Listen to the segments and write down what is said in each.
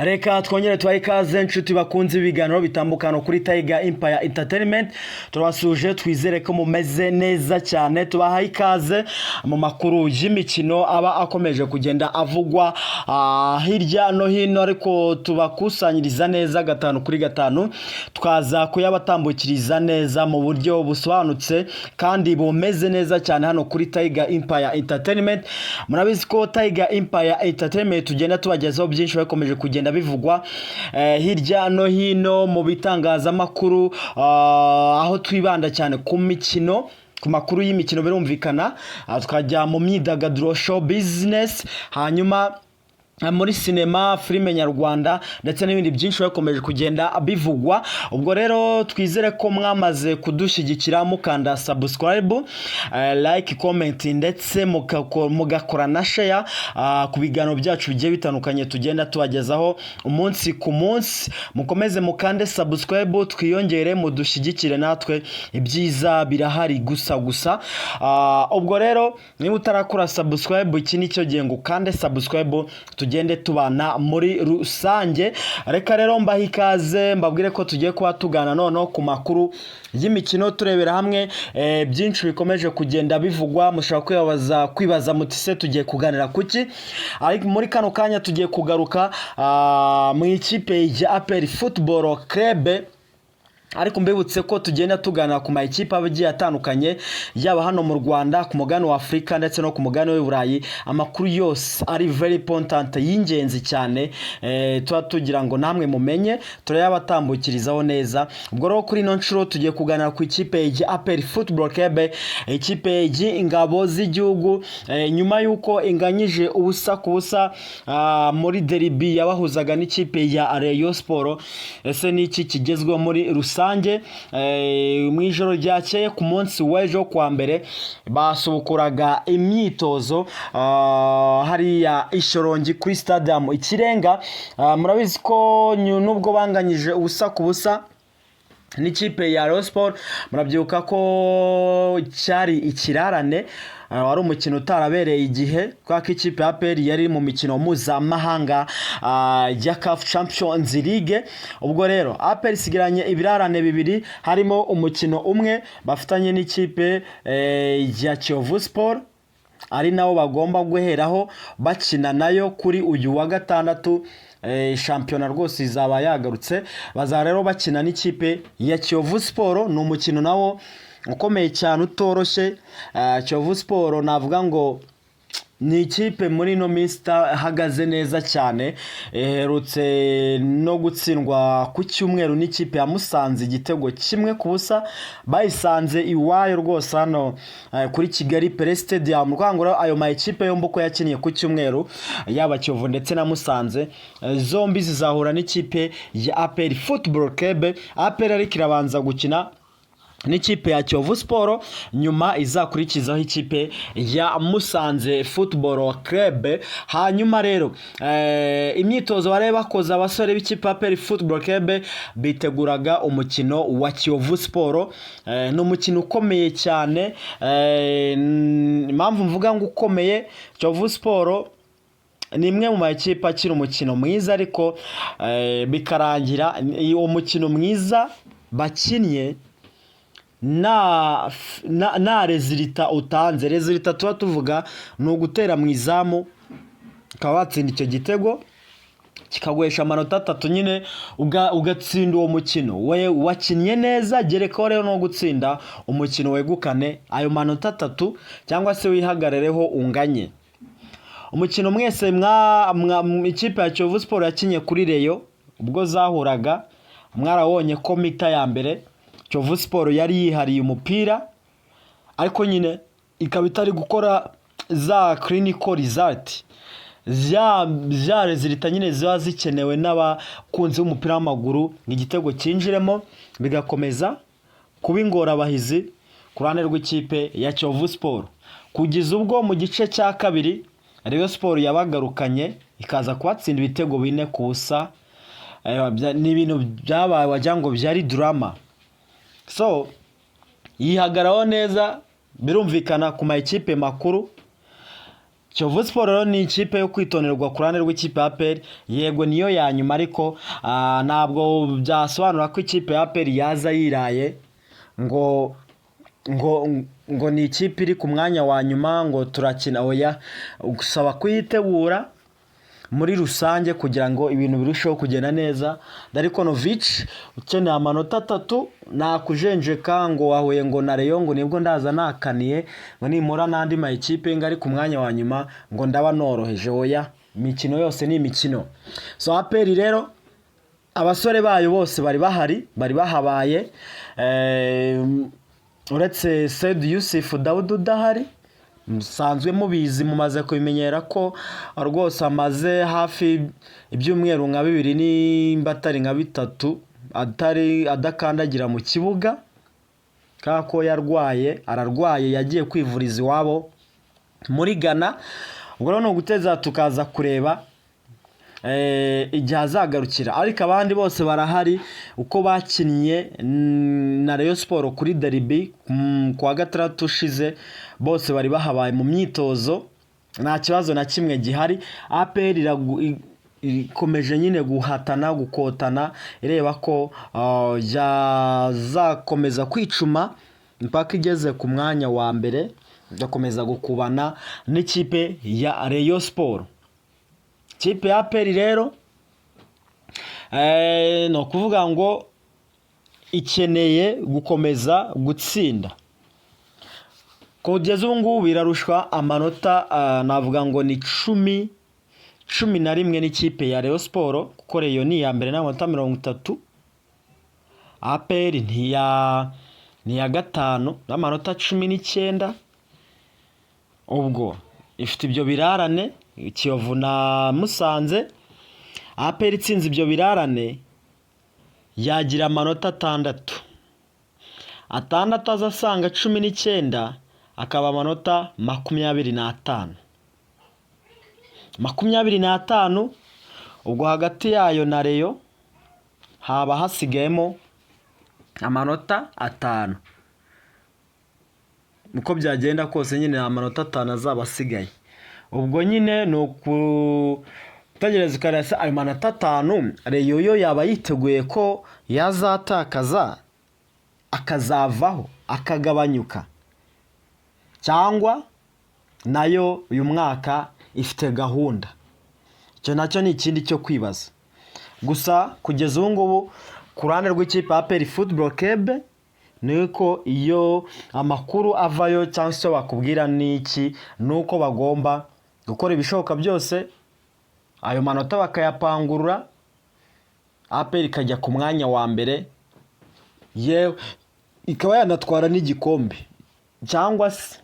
Reka twongere tubahe ikaze nshuti bakunze ibiganiro bitambukana kuri Tiger Empire Entertainment. Turabasuje, twizere ko mumeze neza cyane. Tubahaye ikaze mu makuru y'imikino aba akomeje kugenda avugwa hirya no hino, ariko tubakusanyiriza neza gatanu kuri gatanu, twaza kuyabatambukiriza neza mu buryo busobanutse kandi bumeze neza cyane hano kuri Tiger Empire Entertainment. Murabizi ko Tiger Empire Entertainment tugenda tubagezaho byinshi bakomeje kugenda bivugwa hirya no hino mu bitangazamakuru, aho twibanda cyane ku mikino, ku makuru y'imikino birumvikana, tukajya mu myidagaduro, show business, hanyuma muri sinema, filime nyarwanda ndetse n'ibindi byinshi bakomeje kugenda bivugwa. Ubwo rero twizere ko mwamaze kudushyigikira mukanda subscribe, like, comment ndetse mugakora na share ku biganiro byacu bigiye bitandukanye tugenda tubagezaho umunsi ku munsi. Mukomeze mukande subscribe, twiyongere mudushyigikire, natwe ibyiza birahari gusa. Ubwo rero niba utarakora subscribe, iki nicyo gihe ngo ukande subscribe tugende tubana muri rusange. Reka rero mbahe ikaze, mbabwire ko tugiye kuba tugana noneho ku makuru y'imikino, turebera hamwe byinshi bikomeje kugenda bivugwa. Mushobora kwibaza muti se tugiye kuganira kuki? Ariko muri kano kanya tugiye kugaruka mu ikipe ya APR Football Club, ariko mbibutse ko tugenda tugana ku mayikipe agiye atandukanye, yaba hano mu Rwanda, ku mugani wa Afrika ndetse no ku mugani w'i Burayi. Amakuru yose ari very important, y'ingenzi cyane, tuba tugira ngo namwe mumenye, turayabatambukirizaho neza. Ubwo rero kuri ino nshuro tugiye kuganira ku ikipe ya APR Football Club, ikipe y'ingabo z'igihugu, nyuma yuko inganyije ubusa ku busa muri derby yabahuzaga n'ikipe ya Rayon Sport. Ese niki kigezweho muri rusange? Mu ijoro ryakeye ku munsi w'ejo kwa mbere basubukuraga imyitozo hariya Ishorongi kuri stadium Ikirenga. Murabizi ko nubwo banganyije ubusa ku busa n'ikipe ya Rayon Sport, murabyibuka ko cyari ikirarane, wari umukino utarabereye igihe, kwa ko ikipe ya APR yari mu mikino mpuzamahanga ya CAF Champions League. Ubwo rero APR isigaranye ibirarane bibiri, harimo umukino umwe bafatanye n'ikipe ya Kiyovu Sport, ari nawo bagomba guheraho bakina nayo kuri uyu wa gatandatu. Shampiyona rwose izaba yagarutse, baza rero bakina n'ikipe ya Kiyovu Sport. Ni umukino nawo ukomeye cyane utoroshye. Kiyovu Sport navuga ngo ni ikipe muri no minsi ihagaze neza cyane, iherutse no gutsindwa ku cyumweru n'ikipe ya Musanze igitego kimwe ku busa. Bayisanze iwayo rwose hano kuri Kigali Pele Stadium. Rwangura ayo mayikipe yombi uko yakiniye ku cyumweru, yaba Kiyovu ndetse na Musanze, zombi zizahura n'ikipe ya APR Football Club. APR ariko irabanza gukina n'ikipe ya Kiyovu Sport, nyuma izakurikizaho ikipe ya Musanze Football Club. Hanyuma rero imyitozo bari bakoze abasore b'ikipe ya APR Football Club biteguraga umukino wa Kiyovu Sport. Ni umukino ukomeye cyane. Impamvu mvuga ngo ukomeye, Kiyovu Sport ni imwe mu makipe akiri umukino mwiza, ariko bikarangira uwo mukino mwiza bakinnye na resulta utanze. Resulta tuba tuvuga ni ugutera mu izamu ukaba watsinda icyo gitego kikaguhesha amanota 3, nyine ugatsinda uwo mukino. We wakinnye neza, gerekaho rero no gutsinda umukino wegukane ayo manota 3, cyangwa se wihagarereho unganye. Umukino mwese ikipe ya Kiyovu Sport yakinye kuri Rayon, ubwo zahuraga mwarabonye ko mita ya mbere Kiyovu Sport yari yihariye umupira, ariko nyine ikaba itari gukora za clinical result, za resulta nyine ziba zikenewe n'abakunzi b'umupira w'amaguru, igitego cyinjiremo bigakomeza kuba ingorabahizi ku ruhande rw'ikipe ya Kiyovu Sport, kugeza ubwo mu gice cya kabiri Rayon Sport yabagarukanye ikaza kubatsinda ibitego 4 ku busa. Ni ibintu byabaye wagira ngo byari drama. So yihagaraho neza, birumvikana ku mayikipe makuru. Kiyovu Sport rero ni ikipe yo kwitonderwa ku ruhande rw'ikipe ya APR, yego niyo ya nyuma ariko ntabwo byasobanura ko ikipe ya APR yaza yiraye ngo ni ikipe iri ku mwanya wa nyuma ngo turakina. oya, gusaba kuyitegura muri rusange kugira ngo ibintu birusheho kugenda neza. Darikonovic ukeneye amanota 3 nakujenjeka ngo wahuye ngo na Rayon ngo nibwo ndaza nakaniye ngo nimura n'andi ma equipe ngari ku mwanya wa nyuma ngo ndaba noroheje. oya, imikino yose ni imikino. So APR rero abasore bayo bose bari bahari, bari bahabaye, uretse Said Yusuf Daoud udahari. Musanzwe mubizi, mumaze kubimenyera ko rwose amaze hafi ibyumweru nka 2 nimba atari nka 3 adakandagira mu kibuga kako ararwaye, yagiye kwivuriza iwabo muri Ghana. ubwo rero no guteza tukaza kureba igihe azagarukira, ariko abandi bose barahari uko bakinnye na Rayon Sport kuri derby kwa gatandatu ushize, bose bari bahabaye mu myitozo, nta kibazo na kimwe gihari. APR ikomeje nyine guhatana gukotana ireba ko yazakomeza kwicuma mpaka igeze ku mwanya wa mbere, igakomeza gukubana n'ikipe ya Rayon Sport. Ikipe ya APR rero no kuvuga ngo ikeneye gukomeza gutsinda. Kugeza ubu ngubu birarushwa amanota navuga ngo ni 11 n'ikipe ya Rayon Sport, kuko Rayon ni ya mbere n'amanota 30, APR ni ya gatanu n'amanota 19. ubwo ifite ibyo birarane Kiyovu na Musanze. APR itsinze ibyo birarane yagira amanota 6 azasanga 19 akaba amanota 25. ubwo hagati yayo na Rayon haba hasigayemo amanota 5. uko byagenda kose nyine amanota 5 azaba asigaye. ubwo nyine no kutegereza ikarasa ayo manota 5 Rayon yo yaba yiteguye ko yazatakaza akazavaho akagabanyuka, cyangwa nayo uyu mwaka ifite gahunda. Icyo nacyo ni ikindi cyo kwibaza. Gusa kugeza ubu ngubu ku ruhande rw'ikipe APR Football Club nuko iyo amakuru avayo cyangwa se bakubwira niki nuko bagomba gukora ibishoboka byose ayo manota bakayapangurura, APR ikajya ku mwanya wa mbere, yewe ikaba yanatwara n'igikombe. cyangwa se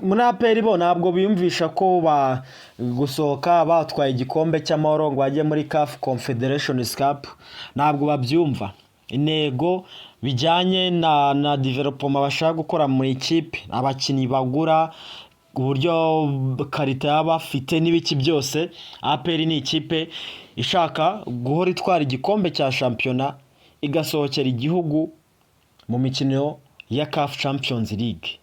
muri APR bo ntabwo biyumvisha ko gusohoka batwaye igikombe cy'amahoro ngo bajye muri CAF Confederations Cup, ntabwo babyumva. Intego bijyanye na development bashaka gukora mu ikipe, abakinnyi bagura, uburyo karita y'abafite n'ibiki byose, APR ni ikipe ishaka guhora itwara igikombe cya shampiyona igasohokera igihugu mu mikino ya CAF Champions League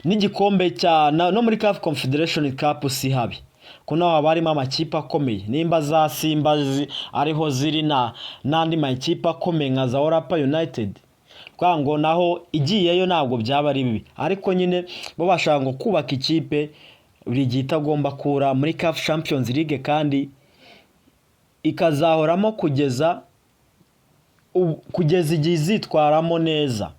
n'igikombe no muri CAF Confederation Cup si habi, kuno haba harimo amakipe akomeye, nimba za Simba ariho ziri n'andi makipe akomeye nka za Orapa United, kwango naho igiyeyo ntabwo byaba ari bibi, ariko nyine bo bashaka ngo kubaka ikipe buri gihe itagomba kura muri CAF Champions League kandi ikazahoramo kugeza igihe izitwaramo neza.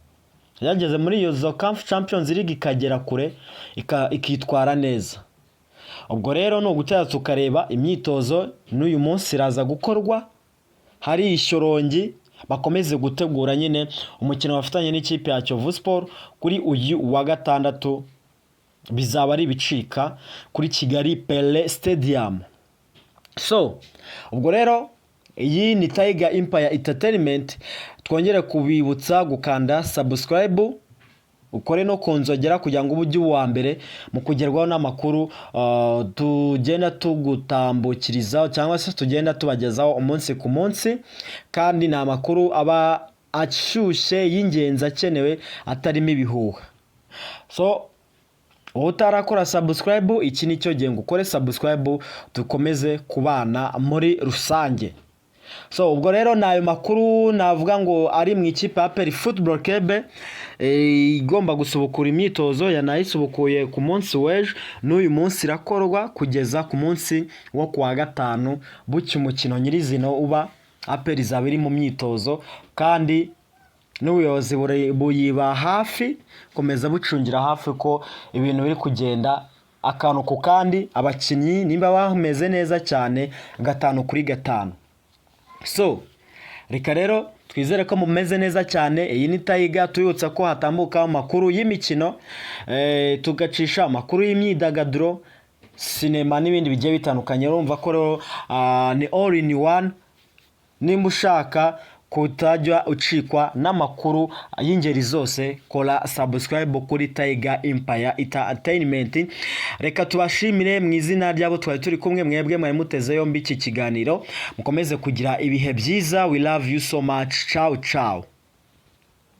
Yageze muri iyo CAF Champions League ikagera kure ikitwara neza. Ubwo rero no gutera tukareba imyitozo n'uyu munsi iraza gukorwa, hari ishyorongi bakomeze gutegura nyine umukino bafitanye n'ikipe ya Kiyovu Sport kuri uyu wa gatandatu, bizaba ari bicika kuri Kigali Pele Stadium. So ubwo rero iyi ni Tiger Empire Entertainment, twongere kubibutsa gukanda subscribe, ukore no konzogera kugira ngo ubujye uwa mbere mu kugerwaho n'amakuru tugenda tugutambukiriza cyangwa se tugenda tubagezaho umunsi ku munsi, kandi ni amakuru aba ashyushye y'ingenzi akenewe atarimo ibihuha. So utarakora subscribe, iki nicyo gihe ngo ukore subscribe dukomeze kubana muri rusange. So ubwo rero nayo makuru navuga ngo ari mu ikipe ya APR Football Club igomba gusubukura imyitozo, yanayisubukuye ku munsi w'ejo, n'uyu munsi irakorwa kugeza ku munsi wo kuwa gatanu bucya umukino nyirizina uba APR izaba iri mu myitozo, kandi n'ubuyobozi buyiba hafi, komeza bucungira hafi ko ibintu biri kugenda akantu ku kandi, abakinnyi nimba bameze neza cyane 5-5. So reka rero twizere ko mumeze neza cyane. Iyi ni Tayiga, tuyutsa ko hatambuka amakuru y'imikino, tugacisha amakuru y'imyidagaduro, sinema n'ibindi bigiye bitandukanye. Urumva ko ni all in one. Nimba ushaka kutajya ucikwa n'amakuru y'ingeri zose, kora subscribe kuri Tayiga Empire Entertainment. Reka tubashimire mu izina ryabo twari turi kumwe, mwebwe mwari muteze yombi iki kiganiro, mukomeze kugira ibihe byiza. We love you so much. Ciao ciao.